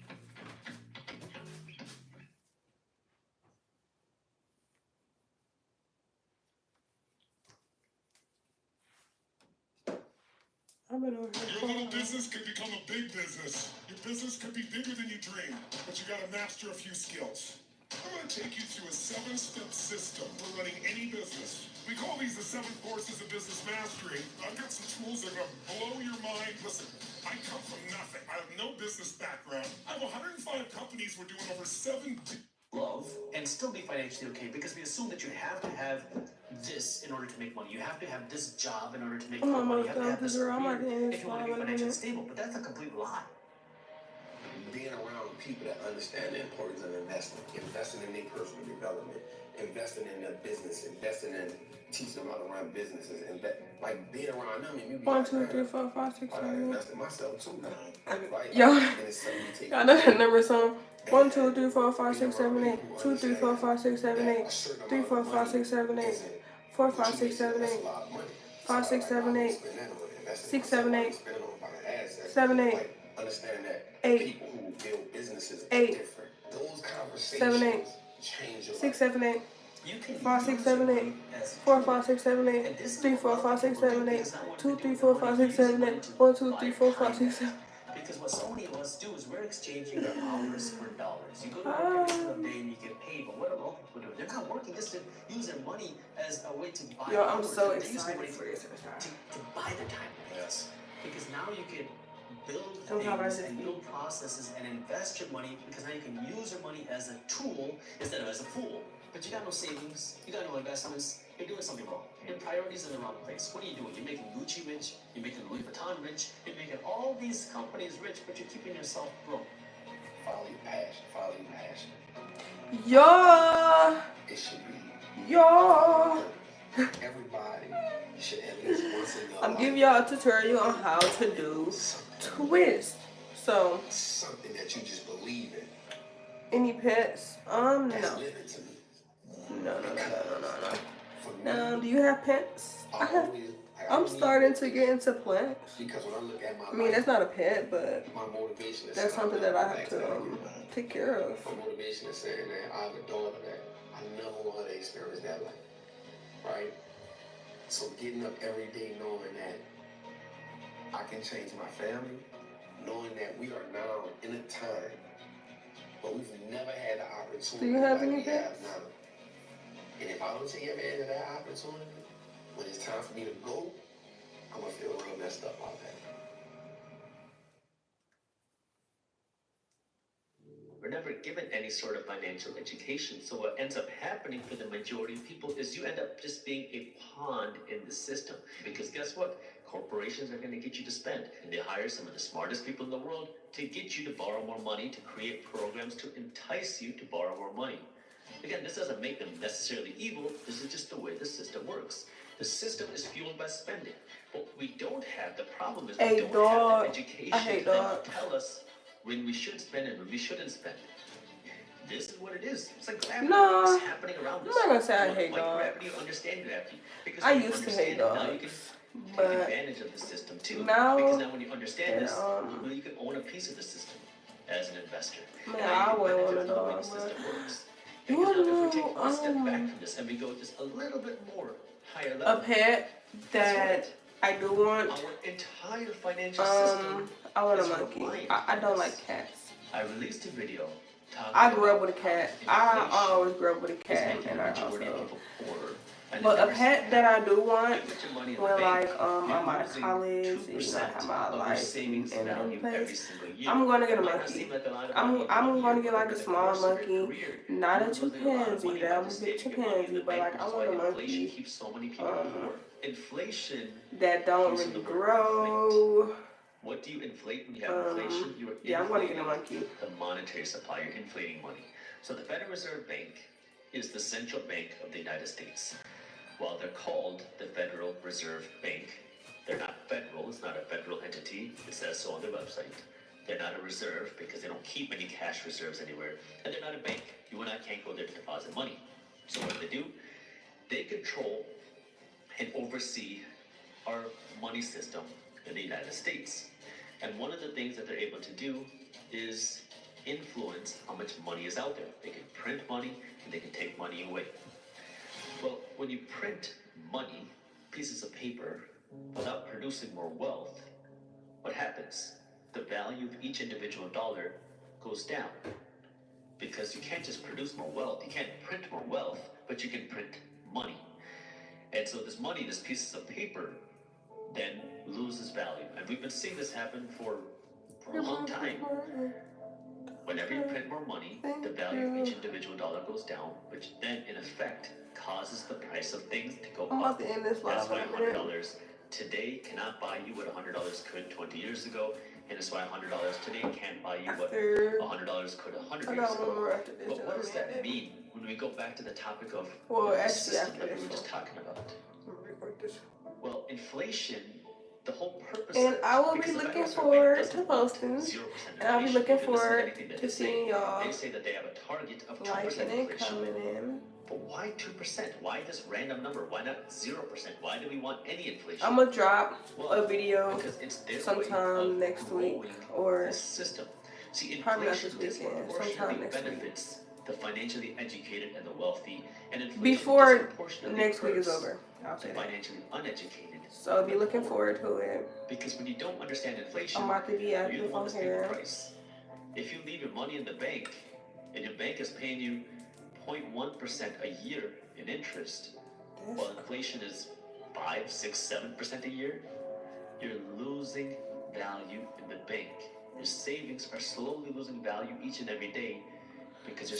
I've been over here. Your little business could become a big business. Your business could be bigger than you dream, but you gotta master a few skills. I'm gonna take you through a 7-step system for running any business. We call these the 7 courses of business mastery. I've got some tools that are gonna blow your mind. Listen, I come from nothing. I have no business background. I have 105 companies. We're doing over 7 love and still be financially okay, because we assume that you have to have this in order to make money. You have to have this job in order to make I'm money. You almost have to done have with this this girl. I'm career already in this if you want to live be in a financially minute. stable. But that's a complete lie. Being around people that understand the importance of investing in their personal development, investing in their business, investing in teaching them how to run businesses, and like being around them, and you be 1, like, 2, 3, 4, 5, 6, I 7, 8. invest in myself too now. Right? Yo, And it's something you take y'all know that number song? 1, 2, and 3, 4, 5, being 6, 7, around 8. people 2, 3, 4, 5, 6, 7, that 8. a certain 3, amount 4, of 5, 6, 7, 8. isn't 4, what 5, you 6, make 7, that's 8. a lot of money. 5, 6, 7, 8. 6, 7, 8. 7, 8. Understanding that 8. people who build businesses are 8. different. Those 7, 8. conversations change your 6, life. 7, 8. You can 5, 6, use 7, your 8. money as a 4, tool. 5, 6, 7, 8. And this is 3, what 4, a lot 5, of 6, people 7, do, 8. because now what 2, we're 3, doing 4, with 5, money, 6, using 7, 8. money to 1, 2, buy 3, 4, 5, time. 6, 7. Because what so many of us do is we're exchanging our hours for dollars. You go to work every single day and you get paid, but what are all people doing? They're not working just to use their money as a way to buy Yo, I'm hours. so They're using excited money for this. to buy their time. Yes. Because now you can build So how about things this and week? build processes and invest your money, because now you can use your money as a tool instead of as a fool. But you got no savings, you got no investments, you're doing something wrong. Your priorities are in the wrong place. What are you doing? You're making Gucci rich, you're making Louis Vuitton rich, you're making all these companies rich, but you're keeping yourself broke. Follow your passion. Follow your passion. Yo, It should be. yo. Everybody should at least once in their I'm life giving y'all a tutorial on how to do twist. So, something that you just believe in. any pets? That's No. living to me. No. For me, Now, do you have pets? I always, I'm starting to get into plants. because when I look at my I mean, life, that's not a pet, but my motivation is that's saying something I'll that I never have go back to that. take care of. My motivation is saying that I have a daughter that I never want her to experience that life. Right? So getting up every day knowing that I can change my family, knowing that we are now in a time where we've never had the opportunity Do you have like any we have pets? now. And if I don't take advantage of that opportunity, when it's time for me to go, I'm gonna feel real messed up about that. We're never given any sort of financial education, so what ends up happening for the majority of people is you end up just being a pawn in the system. Because guess what? Corporations are going to get you to spend. And they hire some of the smartest people in the world to get you to borrow more money, to create programs to entice you to borrow more money. Again, this doesn't make them necessarily evil. This is just the way the system works. The system is fueled by spending. What we don't have, the problem is we Hey, don't dog. have the education I hate to then dogs. tell us when we should spend and when we shouldn't spend. This is what it is. It's like gravity. No, It's happening around I'm us. not gonna say I You hate like dogs. gravity, you understand gravity. Because I when you used to understand hate it, now you can dogs, take but advantage of the system too. now Because now when you understand they're, this, well, you can own a piece of the system as an investor. Man, Now I you can wouldn't benefit want a from the way dog, the but system works. you Because now if we wanna take one step back know from this and we go just a little bit more higher a level, pet that's that right. I do want? Our entire financial system I want a is monkey. reliant I on don't this. like cats. I released a video talking I grew up about with a cat. how I inflation always grew up with a is cat making in the our majority of household. people poorer. And But it a never pet seemed that I happen. do want You put your money in the when bank, like I'm out of losing college, you know, 2% have my of your life savings in value every place, single year. I'm gonna get a It might not monkey. seem like a lot of I'm money in I'm 1 gonna year, get but like over a the small course of your monkey, career, not a you're losing a lot of chimpanzee. money That by I'm just gonna get saving your money in the chimpanzee, but bank, like which I is want why a inflation monkey keeps so many people poor. Inflation that don't comes from really the word inflate. grow. What do you inflate when you have inflation? You are Yeah, I'm gonna get a inflating monkey. the monetary supply. You're inflating money. So the Federal Reserve Bank is the central bank of the United States. While they're called the Federal Reserve Bank, they're not federal. It's not a federal entity. It says so on their website. They're not a reserve because they don't keep any cash reserves anywhere. And they're not a bank. You and I can't go there to deposit money. So what do? They control and oversee our money system in the United States. And one of the things that they're able to do is influence how much money is out there. They can print money and they can take money away. Well, when you print money, pieces of paper, without producing more wealth, what happens? The value of each individual dollar goes down. Because you can't just produce more wealth, you can't print more wealth, but you can print money. And so this money, this pieces of paper, then loses value. And we've been seeing this happen for a long time. Whenever you print more money, the value of each individual dollar goes down, which then in effect causes the price of things to go I'm up. about to end this That's live why in a minute. $100 today cannot buy you what $100 could 20 years ago, and it's why $100 today can't buy you what After $100 could 100 I years got one ago. more after this. But and what I'm does that in it. mean when we go back to the topic of Well, the actually, system after that we this were just one. talking about? I'm gonna record this. Well, inflation, the whole purpose And of it, I will be because the looking Federal Reserve forward Bank to doesn't want posting. 0% And I'll be inflation. looking If you listen to forward anything that to they say, seeing y'all they say that they have a target of 2% liking and inflation. commenting. But why 2%? Why this random number? Why not 0%? Why do we want any inflation? I'm gonna drop Well, a video because it's their way sometime of next week growing or this system. See, probably not inflation this weekend, sometime disproportionately next week. benefits the financially educated and the wealthy, and inflation Before disproportionately next week is hurts over. I'll say the that. financially uneducated. So be and the looking poor. forward to it. Because when you don't understand inflation, I'm about to be you're the active one on that's paying the here. price. If you leave your money in the bank, and your bank is paying you 0.1% a year in interest, while inflation is 5, 6, 7% a year, you're losing value in the bank. Your savings are slowly losing value each and every day because you're